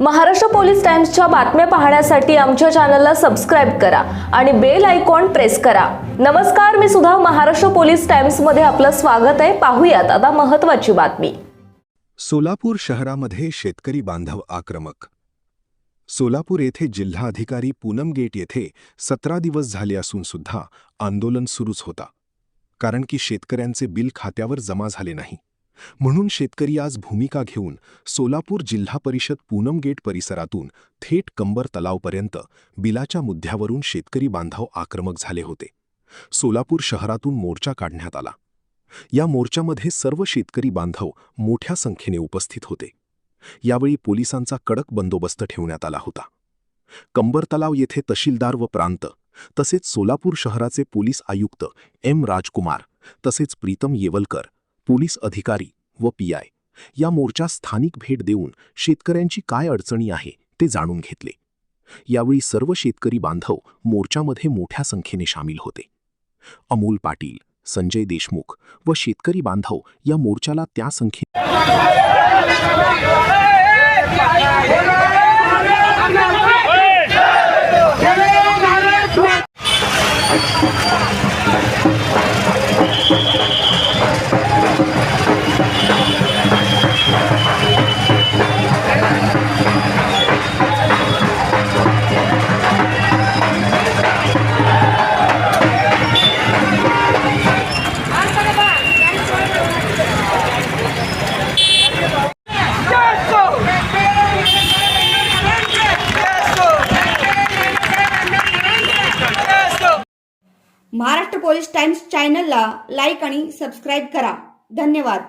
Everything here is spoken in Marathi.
महाराष्ट्र पोलीस टाइम्सच्या बातम्या पाहण्यासाठी आमच्या चॅनलला सबस्क्राइब करा आणि बेल आयकॉन प्रेस करा। नमस्कार, मी सुधा, महाराष्ट्र पोलीस टाइम्स मध्ये आपलं स्वागत आहे। पाहूयात आता महत्त्वाची बातमी। सोलापूर शहरामध्ये शेतकरी बांधव आक्रमक। सोलापूर येथे जिल्हाधिकारी पूनम गेट येथे 17 दिवस झाले असून सुद्धा आंदोलन सुरूच होता, कारण की शेतकऱ्यांचे बिल खात्यावर जमा झाले नाही। म्हणून शेतकरी आज भूमिका घेऊन सोलापूर जिल्हा परिषद पूनम गेट परिसरातून थेट कंबर तलावपर्यंत बिलाच्या मुद्द्यावरून शेतकरी बांधव आक्रमक झाले होते। सोलापूर शहरातून मोर्चा काढण्यात आला। या मोर्चामध्ये सर्व शेतकरी बांधव मोठ्या संख्येने उपस्थित होते। यावेळी पोलिसांचा कडक बंदोबस्त ठेवण्यात आला होता। कंबर तलाव येथे तहसीलदार व प्रांत तसेच सोलापूर शहराचे पोलीस आयुक्त एम राजकुमार तसेच प्रीतम येवलकर, पोलीस अधिकारी व पीआय या मोर्चा स्थानिक भेट देऊन शेतकऱ्यांची काय अडचणी आहे ते जाणून घेतले। यावेळी सर्व शेतकरी बांधव मोर्चामध्ये मोठ्या संख्येने सामील होते। अमोल पाटील, संजय देशमुख व शेतकरी बांधव या मोर्चाला त्या संख्येने महाराष्ट्र पोलीस टाइम्स चॅनलला लाईक आणि सबस्क्राइब करा। धन्यवाद।